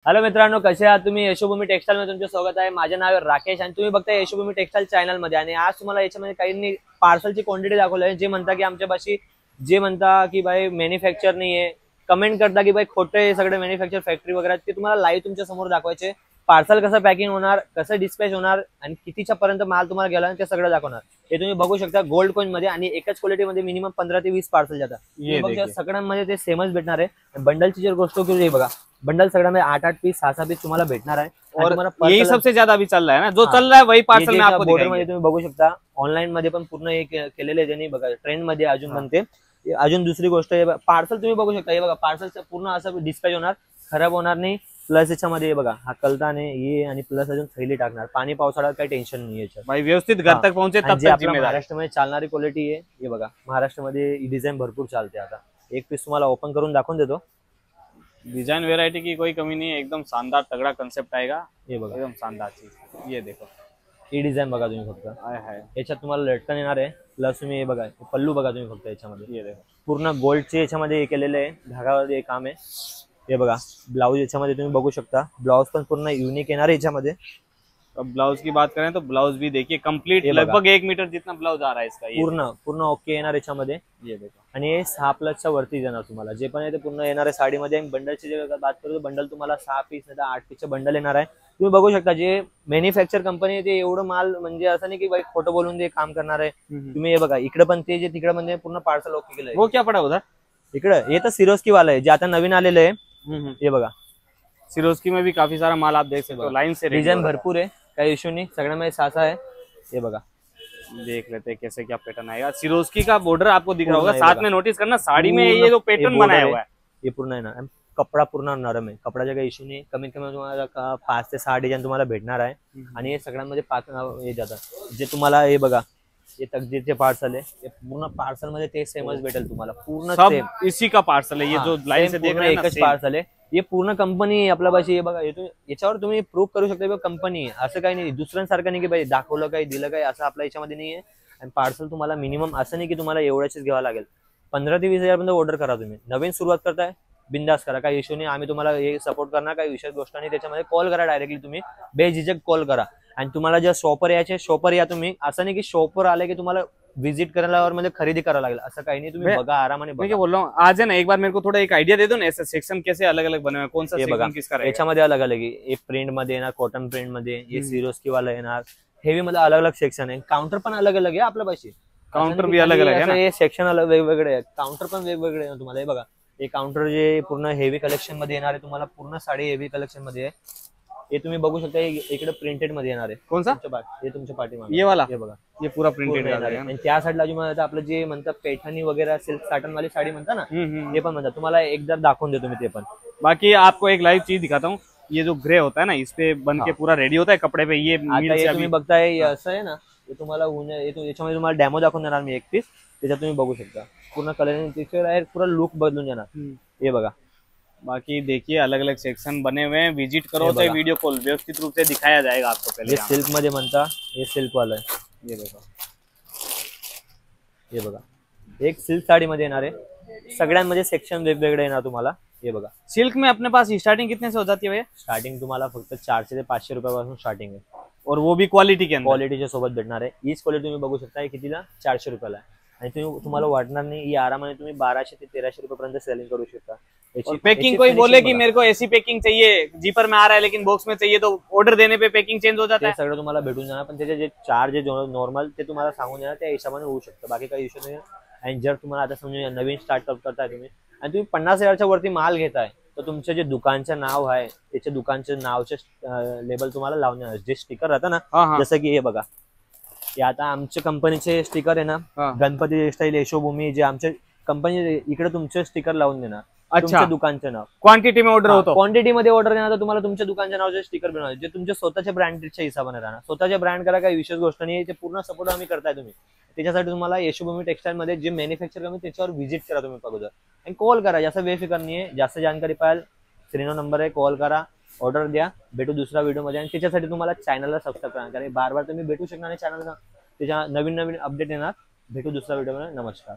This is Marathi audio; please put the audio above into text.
हॅलो मित्रांनो, कसे आहात तुम्ही? यशोभूमी टेक्सटाईल मध्ये तुमचे स्वागत आहे। माझे नाव आहे राकेश आणि तुम्ही बघताय यशोभूमी टेक्सटाईल चॅनल मध्ये। आणि आज तुम्हाला याच्यामध्ये काही पार्सलची क्वांटिटी दाखवली आहे। जे म्हणता की आमच्यापाशी जे म्हणता की भाई मॅन्युफॅक्चर नाहीये, कमेंट करता की भाई खोटे सगळे मॅन्युफॅक्चर फॅक्टरी वगैरे, ते तुम्हाला लाईव्ह तुमच्या समोर दाखवायचे। पार्सल कसं पॅकिंग होणार, कसं डिस्पॅच होणार आणि कितीच्या पर्यंत माल तुम्हाला गेला ते सगळं दाखवणार। हे तुम्ही बघू शकता गोल्ड कॉइन मध्ये आणि एकच क्वालिटी मध्ये मिनिमम 15 ते 20 पार्सल जातात। सगळ्यांमध्ये ते सेमच भेटणार आहे। बंडलची जर गोष्ट करू, बघा बंडल सगळ्यांमध्ये 8-8 पीस 6-6 पीस तुम्हाला भेटणार आहे। और यही सबसे ज्यादा अभी चल रहा है ना, जो चल रहा है वही पार्सल में आपको बॉर्डर मध्ये तुम्ही बघू शकता। ऑनलाईन मध्ये पण पूर्ण एक केलेले त्यांनी, बघा ट्रेंड मध्ये अजून बनते। अजून दुसरी गोष्ट आहे, पार्सल तुम्ही बघू शकता। हे बघा पार्सलचं पूर्ण असं डिस्पॅच होणार, खराब होणार नाही। प्लस याच्यामध्ये बघा हा कलताने ये आणि प्लस अजून थैली टाकणार। पाणी पावसाळ्यात काही टेन्शन नाही याच्यात भाई, व्यवस्थित घर तक पहुंचे तब तक जिम्मेदार। महाराष्ट्रामध्ये चालणारी क्वालिटी आहे। हे बघा महाराष्ट्रामध्ये डिझाईन भरपूर चालते। आता एक पीस तुम्हाला ओपन करून दाखवून देतो। डिजाइन वैरायटी की कोई कमी नहीं है, एकदम शानदार तगड़ा कंसेप्ट आएगा। ये बघा एकदम शानदार चीज, ये देखो ही डिझाईन बघा तुम्ही फक्त। याच्यात तुम्हाला लटकन येणार आहे। प्लस तुम्ही हे बघा पल्लू बघा तुम्ही फक्त याच्यामध्ये। ये देखो पूर्ण गोल्डचे याच्यामध्ये हे केलेलं आहे, धागामध्ये काम आहे। हे बघा ब्लाउज याच्यामध्ये तुम्ही बघू शकता। ब्लाउज पण पूर्ण युनिक येणार आहे याच्यामध्ये। अब ब्लाउज की बात करें तो ब्लाउज भी देखिए कंप्लीट लगभग 1 मीटर जितना ब्लाउज आ रहा है इसका। पूर्ण ओके येणार याच्यामध्ये। ये देखो आणि 6+ वरती येणार तुम्हाला। जे पण आहे ते पूर्ण येणार आहे साडीमध्ये। बंडलची जे बात करू, बंडल तुम्हाला 6 पीस नाही तर 8 पीसचे बंडल येणार आहे। तुम्ही बघू शकता जे मॅन्युफॅक्चर कंपनी आहे ते एवढं माल म्हणजे असं नाही की बाई खोटं बोलून ते काम करणार आहे। तुम्ही हे बघा इकडे पण ते जे तिकडे म्हणजे पूर्ण पार्सल ओके केलंय। वो क्या पड़ा उधर? इकडे हे तर सिरोस्की वाला आहे जे आता नवीन आलेलं आहे। हे बघा सिरोस्की में भी काफी सारा माल आप देख सकते हो, लाइन से डिजाइन भरपूर है, काही इश्यू नहीं। सगळ्यामध्ये 6-6 है। ये बघा देख लेते हैं कैसे क्या पैटर्न आएगा। सिरोस्की का बॉर्डर आपको दिख रहा होगा, साथ में नोटिस करना साड़ी में ये जो पैटर्न बनाया हुआ है, ये पूर्ण आहे ना। कपडा पूर्ण नरम आहे, कपड्याचा काही इश्यू नाही। कमीत कमी तुम्हाला 5 ते 6 डिझाईन तुम्हाला भेटणार आहे। आणि हे सगळ्यांमध्ये 5 हे जातात। जे तुम्हाला हे बघा ये तकदीरचे पार्सल है, ये पूर्ण पार्सल मध्ये ते सेमच भेटेल तुम्हाला। पूर्ण सब इसी का पार्सल है। ये जो लाइन से देख रहे हैं ना, एकच पार्सल आहे। हे पूर्ण कंपनी आपल्यापाशी। हे बघा याच्यावर तुम्ही प्रूफ करू शकता कंपनी आहे, असं काही नाही। दुसऱ्यांसारखं नाही की भाई दाखवलं काही दिलं काही, असं आपल्या याच्यामध्ये नाहीये। आणि पार्सल तुम्हाला मिनिमम असं नाही की तुम्हाला एवढ्याच घ्यावं लागेल। 15 ते 20 हजारपर्यंत ऑर्डर करा तुम्ही। नवीन सुरुवात करताय बिंदास करा, काही इश्यू नाही। आम्ही तुम्हाला हे सपोर्ट करणार, काही विशेष गोष्ट नाही त्याच्यामध्ये। कॉल करा डायरेक्टली, तुम्ही बेझिझक कॉल करा। आणि तुम्हाला जर शॉपर यायचे शॉपर या तुम्ही। असं नाही की शॉपर आले की तुम्हाला विजिट करायला और म्हणजे खरेदी करायला लागेल, असं काही नहीं। तुम्ही बघा आरामाने बघा। मैं क्या बोल रहा हूँ, आज है ना एक बार मेरे को थोड़ा एक आइडिया दे दो ना, ऐसे सेक्शन कैसे अलग अलग बने हुए, कौन सा सेक्शन किसका रहेगा? याच्यामध्ये अलग अलग आहे। एक प्रिंट मध्ये येणार, कॉटन प्रिंट मध्ये, ये सिरोस्की वाला येणार। हेवी मध्ये अलग अलग सेक्शन आहे। काउंटर पण अलग अलग आहे आपल्यापाशी। काउंटर भी अलग अलग है ना, हे सेक्शन अलग वेगवेगळे आहे। काउंटर पण वेगवेगळे आहे तुम्हाला। हे बघा हे काउंटर जे पूर्ण हेवी कलेक्शन मध्ये येणार आहे तुम्हाला। पूर्ण साडी हेवी कलेक्शन मध्ये आहे। हे तुम्ही बघू शकता इकडे प्रिंटेड मध्ये येणार आहे। कौन सा? हे तुमच्या पाठीमागे ये वाला। हे बघा ये पूरा प्रिंटेड आहे। आणि त्या साईडला अजून आपलं जे म्हणतात पैठणी वगैरे सिल्क साटन वाली साडी म्हणता ना, हे पण म्हणतात। तुम्हाला एकदा दाखवून देतो मी ते पण। बाकी आपको एक लाइव चीज दिखाता हूँ। ये जो ग्रे होता है ना, इस पे बन के पूरा रेडी होता है कपड़े पे। ये तुम्ही बघताय असं आहे ना, हे तुम्हाला याच्यामध्ये तुम्हाला डेमो दाखवून देणार मी एक पीस। त्याच्यात तुम्ही बघू शकता पूर्ण कलर पूरा लुक बदलून जाणार। हे बघा बाकी देखिए अलग अलग सेक्शन बने हुए हैं। विजिट करो तो वीडियो कॉल व्यवस्थित रूप से दिखाया जाएगा आपको। पहले ये सिल्क मध्ये म्हणता, हे सिल्क वाला आहे। ये देखो, हे बघा एक सिल्क साडी मध्ये येणार आहे। सगळ्यांमध्ये सेक्शन वेगवेगळे येणार तुम्हाला। हे बघा सिल्क में अपने पास स्टार्टिंग कितने से हो जाती है भैया? स्टार्टिंग तुम्हाला फक्त 400 ते 500 रुपयापासून स्टार्टिंग आहे। और वो भी क्वालिटी के अंदर, क्वालिटीच्या सोबत भेटणार आहे। हीच क्वालिटी तुम्ही बघू शकता कितीला, 400 रुपयाला आहे। आणि तुम्हाला वाटणार नाही, ही आरामाने तुम्ही 1200 ते 1300 रुपयापर्यंत सेलिंग करू शकता। और पैकिंग कोई बोले कि मेरे को ऐसी पैकिंग चाहिए, जीपर में आ रहा है लेकिन बॉक्स में चाहिए, तो ऑर्डर देने पे पैकिंग चेंज हो जाता है। सगळं तुम्हाला भेटून जाणार, पण त्याचे जे चार्ज नॉर्मल ते तुम्हाला सांगून देणार, त्या हिशोबाने होऊ शकतं। बाकी काही इश्यू नाही। आणि जर तुम्हाला आता समजा नवीन स्टार्टअप करताय तुम्ही आणि तुम्ही 50 हजारच्या वरती माल घेताय, तर तुमचं जे दुकानचं नाव आहे त्याच्या दुकानच्या नावचे लेबल तुम्हाला लावणार, जे स्टिकर राहतं ना, जसं की हे बघा हे आता आमच्या कंपनीचे स्टिकर आहे ना, गणपती टेक्सटाईल यशोभूमी, जे आमच्या कंपनी इकडे तुमचे स्टिकर लावून देणार। तुमच्या दुकानचं नाव क्वांटिटी में ऑर्डर होतो, क्वांटिटी मध्ये ऑर्डर देणार, तर तुम्हाला तुमच्या दुकानच्या नावाचे स्टिकर बनवायचे, जे तुमच्या स्वतःच्या ब्रँडच्या हिशोबाने राहणार। स्वतःच्या ब्रँड करा, काही विशेष गोष्ट नाही। ते पूर्ण सपोर्ट आम्ही करताय तुम्ही। त्याच्यासाठी तुम्हाला यशोभूमी टेक्सटाईल मध्ये जे मॅन्युफॅक्चर करतो त्याच्यावर व्हिजिट करा तुम्ही अगोदर, आणि कॉल करा। जास्त बेफिकर नाही आहे, जास्त जानकारी पाहिजे स्क्रीनवर नंबर आहे, कॉल करा, ऑर्डर द्या। भेटू दुसऱ्या व्हिडिओ मध्ये। आणि त्याच्यासाठी तुम्हाला चॅनलला सबस्क्राईब करा, कारण बार बार तुम्ही भेटू शकणार नाही चॅनलला। त्याच्या नवीन नवीन अपडेट येणार। भेटू दुसऱ्या व्हिडिओ मध्ये। नमस्कार।